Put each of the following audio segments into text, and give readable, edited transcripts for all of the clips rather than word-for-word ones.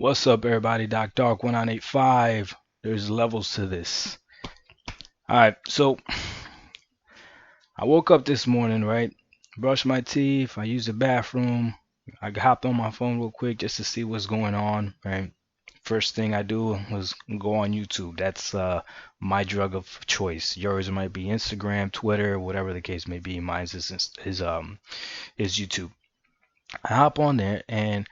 What's up, everybody? Doc Dark 1985. There's levels to this. All right, so I woke up this morning, right? Brushed my teeth. I used the bathroom. I hopped on my phone real quick just to see what's going on, right? First thing I do was go on YouTube. That's my drug of choice. Yours might be Instagram, Twitter, whatever the case may be. Mine's is YouTube. I hop on there and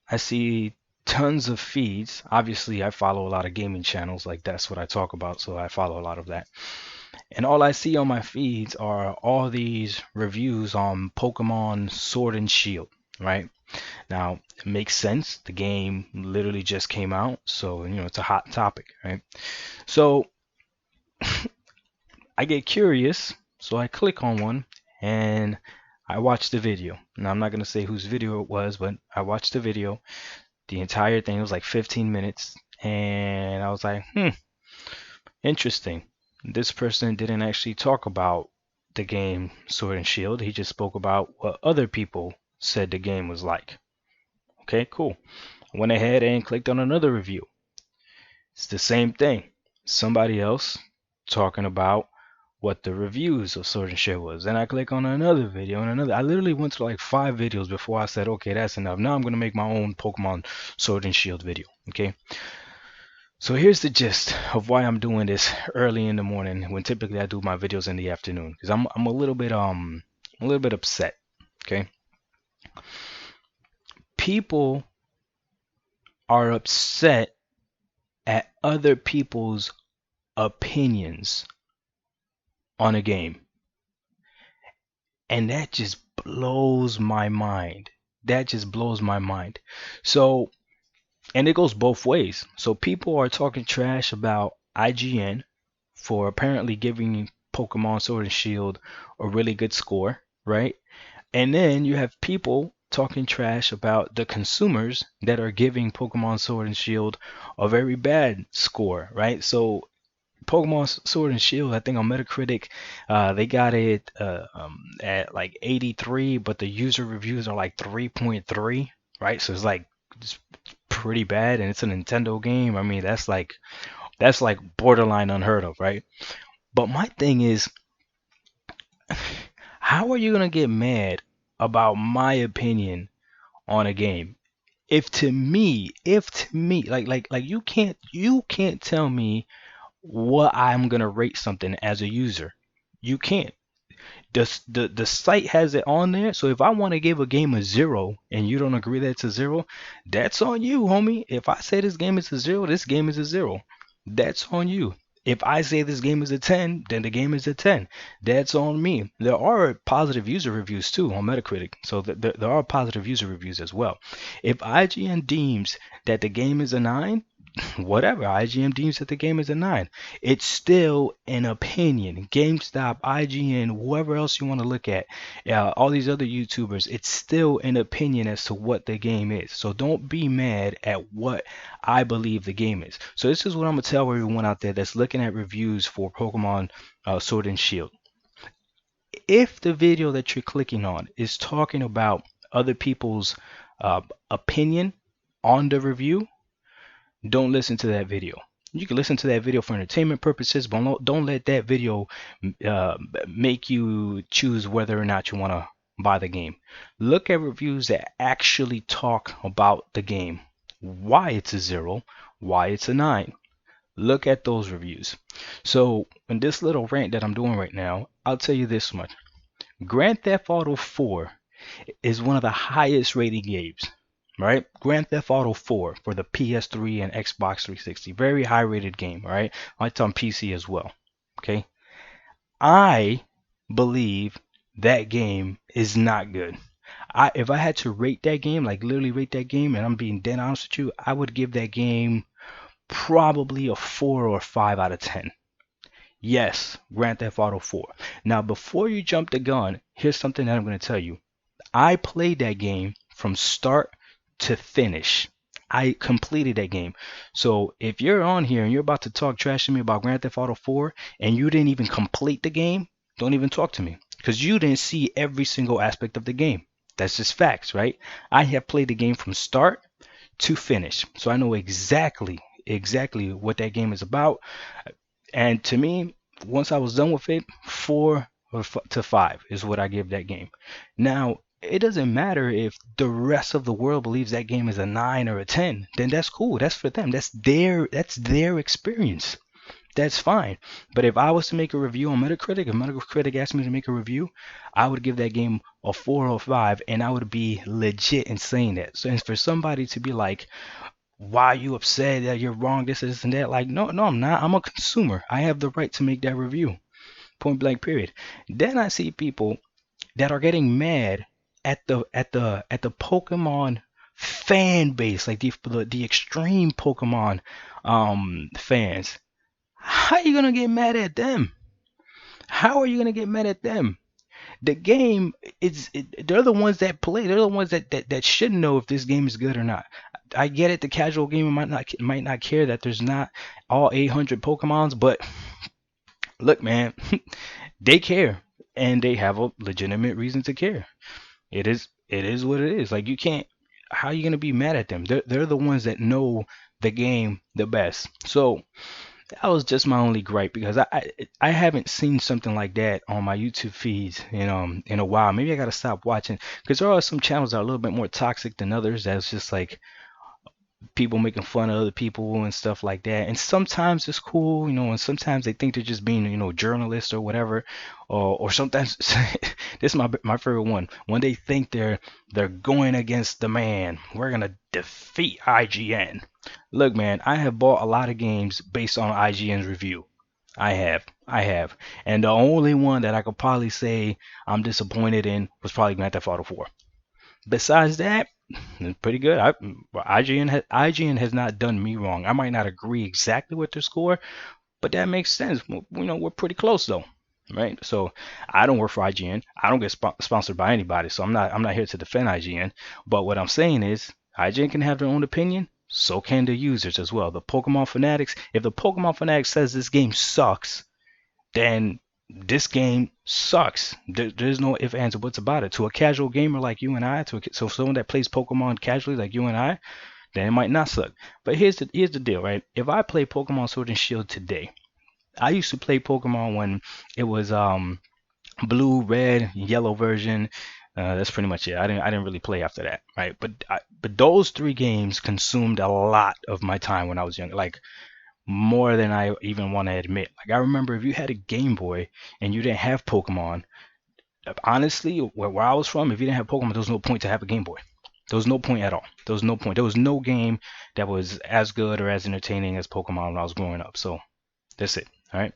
I see tons of feeds. Obviously, I follow a lot of gaming channels, like that's what I talk about, so I follow a lot of that. And all I see on my feeds are all these reviews on Pokemon Sword and Shield, right? Now, it makes sense. The game literally just came out, so it's a hot topic, right? So I get curious, so I click on one and I watch the video. Now, I'm not going to say whose video it was, but I watched the video. The entire thing was like 15 minutes, and I was like, interesting. This person didn't actually talk about the game Sword and Shield. He just spoke about what other people said the game was like. Okay, cool. Went ahead and clicked on another review. It's the same thing. Somebody else talking about what the reviews of Sword and Shield was. Then I click on another video and another. I literally went to like 5 videos before I said, okay, that's enough. Now I'm gonna make my own Pokemon Sword and Shield video. Okay. So here's the gist of why I'm doing this early in the morning when typically I do my videos in the afternoon, because I'm a little bit upset. Okay. People are upset at other people's opinions on a game. And that just blows my mind. That just blows my mind. So, and it goes both ways. So people are talking trash about IGN for apparently giving Pokemon Sword and Shield a really good score, right? And then you have people talking trash about the consumers that are giving Pokemon Sword and Shield a very bad score, right? So Pokemon Sword and Shield, I think on Metacritic, they got it at like 83, but the user reviews are like 3.3, right? So it's pretty bad, and it's a Nintendo game. I mean, that's like borderline unheard of, right? But my thing is, how are you gonna get mad about my opinion on a game? If to me, like you can't tell me what I'm gonna rate something as a user. You can't. The site has it on there. So if I want to give a game a 0 and you don't agree that it's a 0, that's on you, homie. If I say this game is a 0, this game is a 0. That's on you. If I say this game is a 10, then the game is a 10. That's on me. There are positive user reviews too on Metacritic. So there are positive user reviews as well. If IGN deems that the game is a 9, whatever. IGN deems that the game is a 9. It's still an opinion. GameStop, IGN, whoever else you want to look at, all these other YouTubers, it's still an opinion as to what the game is. So don't be mad at what I believe the game is. So this is what I'm going to tell everyone out there that's looking at reviews for Pokemon Sword and Shield. If the video that you're clicking on is talking about other people's opinion on the review, don't listen to that video. You can listen to that video for entertainment purposes, but don't let that video uh, make you choose whether or not you want to buy the game. Look at reviews that actually talk about the game, why it's a 0, why it's a 9. Look at those reviews. So in this little rant that I'm doing right now, I'll tell you this much. Grand Theft Auto 4 is one of the highest rated games, right? Grand Theft Auto 4 for the PS3 and Xbox 360. Very high rated game, right? It's on PC as well. Okay. I believe that game is not good. If I had to rate that game, like literally rate that game, and I'm being dead honest with you, I would give that game probably a 4 or 5 out of 10. Yes, Grand Theft Auto 4. Now, before you jump the gun, here's something that I'm going to tell you. I played that game from start to finish. I completed that game. So if you're on here and you're about to talk trash to me about Grand Theft Auto 4 and you didn't even complete the game, don't even talk to me because you didn't see every single aspect of the game. That's just facts, right? I have played the game from start to finish. So I know exactly what that game is about. And to me, once I was done with it, 4 to 5 is what I give that game. Now, it doesn't matter if the rest of the world believes that game is a 9 or a 10. Then that's cool. That's for them. That's their experience. That's fine. But if I was to make a review on Metacritic, if Metacritic asked me to make a review, I would give that game a 4 or 5, and I would be legit in saying that. So, and for somebody to be like, why are you upset that you're wrong, this and that? Like, no, I'm not. I'm a consumer. I have the right to make that review. Point blank, period. Then I see people that are getting mad at the Pokemon fan base, like the extreme Pokemon fans. How are you gonna get mad at them? How are you gonna get mad at them? The game they're the ones that play. They're the ones that should know if this game is good or not. I get it. The casual gamer might not care that there's not all 800 Pokemons, but look, man, they care, and they have a legitimate reason to care. It is what it is. Like, you can't. How are you gonna be mad at them? They're the ones that know the game the best. So that was just my only gripe, because I haven't seen something like that on my YouTube feeds in a while. Maybe I gotta stop watching, because there are some channels that are a little bit more toxic than others. That's just like people making fun of other people and stuff like that. And sometimes it's cool, and sometimes they think they're just being, journalists or whatever. Or sometimes this is my favorite one. When they think they're going against the man, we're gonna defeat IGN. Look, man, I have bought a lot of games based on IGN's review. I have. And the only one that I could probably say I'm disappointed in was probably Grand Theft Auto 4. Besides that, it's pretty good. IGN has not done me wrong. I might not agree exactly with their score, but that makes sense. We're pretty close though, right? So I don't work for IGN. I don't get sponsored by anybody, so I'm not here to defend IGN. But what I'm saying is, IGN can have their own opinion. So can the users as well. The Pokemon Fanatics. If the Pokemon Fanatics says this game sucks, then this game sucks. There's no ifs, ands, or buts about it. To a casual gamer like you and I, so someone that plays Pokemon casually like you and I, then it might not suck. But here's the deal, right? If I play Pokemon Sword and Shield today, I used to play Pokemon when it was blue, red, yellow version. That's pretty much it. I didn't really play after that, right? But those 3 games consumed a lot of my time when I was young. Like, more than I even want to admit. Like, I remember if you had a Game Boy and you didn't have Pokemon, honestly, where I was from, if you didn't have Pokemon, there was no point to have a Game Boy. There was no point at all. There was no point. There was no game that was as good or as entertaining as Pokemon when I was growing up. So that's it. All right.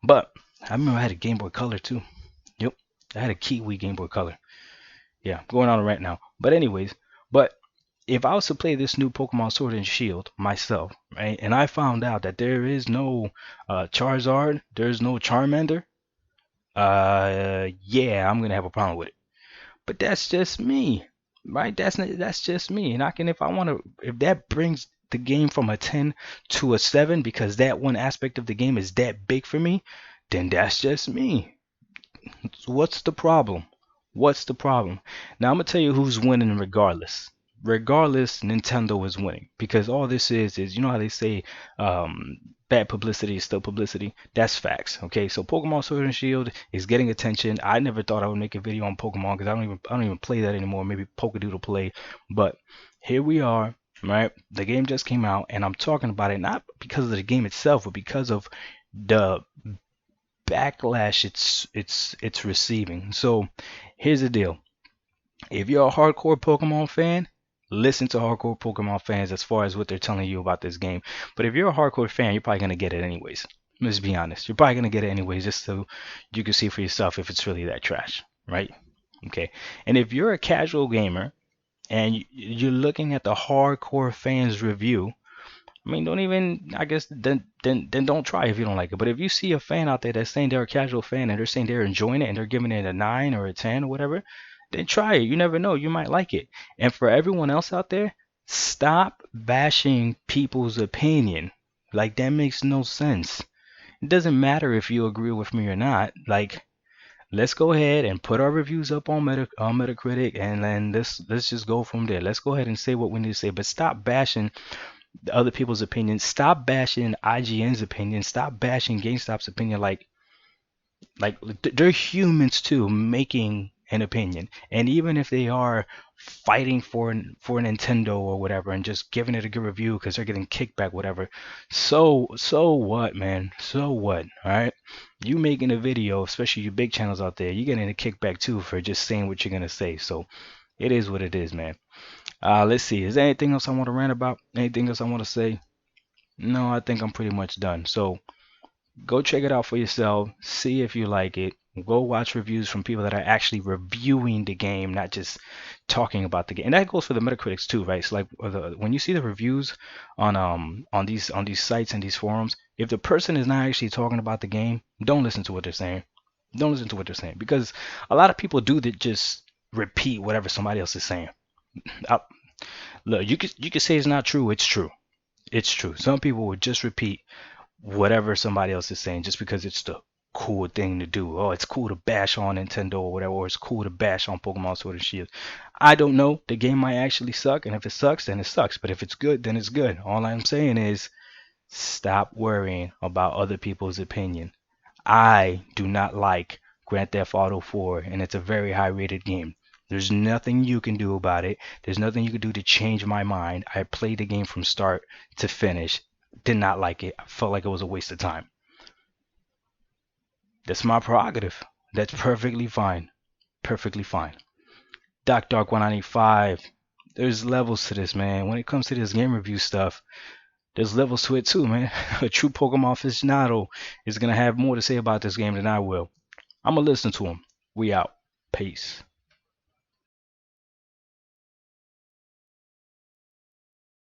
But I remember I had a Game Boy Color too. Yep. I had a Kiwi Game Boy Color. Yeah, going on a rant now. But anyways, but if I was to play this new Pokemon Sword and Shield myself, right, and I found out that there is no Charizard, there's no Charmander, yeah, I'm gonna have a problem with it. But that's just me, right? That's just me. And I can, if I want to, if that brings the game from a 10 to a 7 because that one aspect of the game is that big for me, then that's just me. What's the problem? What's the problem? Now I'm gonna tell you who's winning regardless. Regardless, Nintendo is winning because all this is how they say bad publicity is still publicity. That's facts. Okay, so Pokemon Sword and Shield is getting attention. I never thought I would make a video on Pokemon because I don't even play that anymore. Maybe Pokedoodle play, but here we are. Right, the game just came out, and I'm talking about it not because of the game itself, but because of the backlash it's receiving. So here's the deal. If you're a hardcore Pokemon fan, listen to hardcore Pokemon fans as far as what they're telling you about this game. But if you're a hardcore fan, you're probably gonna get it anyways. Let's be honest. You're probably gonna get it anyways, just so you can see for yourself if it's really that trash, right? Okay. And if you're a casual gamer and you're looking at the hardcore fans review, I mean, don't even, I guess, then don't try if you don't like it. But if you see a fan out there that's saying they're a casual fan and they're saying they're enjoying it and they're giving it a 9 or a 10 or whatever, then try it. You never know. You might like it. And for everyone else out there, stop bashing people's opinion. Like, that makes no sense. It doesn't matter if you agree with me or not. Like, let's go ahead and put our reviews up on Metacritic, and then let's just go from there. Let's go ahead and say what we need to say, but stop bashing the other people's opinions. Stop bashing IGN's opinion. Stop bashing GameStop's opinion. Like they're humans too, making an opinion, and even if they are fighting for Nintendo or whatever, and just giving it a good review because they're getting kickback, whatever. So what, man? So what? All right, you making a video, especially you big channels out there, you getting a kickback too for just saying what you're gonna say. So it is what it is, man. Let's see. Is there anything else I want to rant about? Anything else I want to say? No, I think I'm pretty much done. So go check it out for yourself. See if you like it. Go watch reviews from people that are actually reviewing the game, not just talking about the game. And that goes for the Metacritics too, right? So like when you see the reviews on these sites and these forums, if the person is not actually talking about the game, don't listen to what they're saying. Don't listen to what they're saying because a lot of people do that just repeat whatever somebody else is saying. I, Look, you could say it's not true. It's true. It's true. Some people would just repeat whatever somebody else is saying just because it's the cool thing to do. Oh, it's cool to bash on Nintendo or whatever, or it's cool to bash on Pokemon Sword and Shield. I don't know. The game might actually suck, and if it sucks, then it sucks. But if it's good, then it's good. All I'm saying is stop worrying about other people's opinion. I do not like Grand Theft Auto 4, and it's a very high rated game. There's nothing you can do about it. There's nothing you can do to change my mind. I played the game from start to finish. Did not like it. I felt like it was a waste of time. That's my prerogative. That's perfectly fine. Perfectly fine. Dark 195. There's levels to this, man. When it comes to this game review stuff, there's levels to it too, man. A true Pokemon aficionado is gonna have more to say about this game than I will. I'm gonna listen to him. We out. Peace.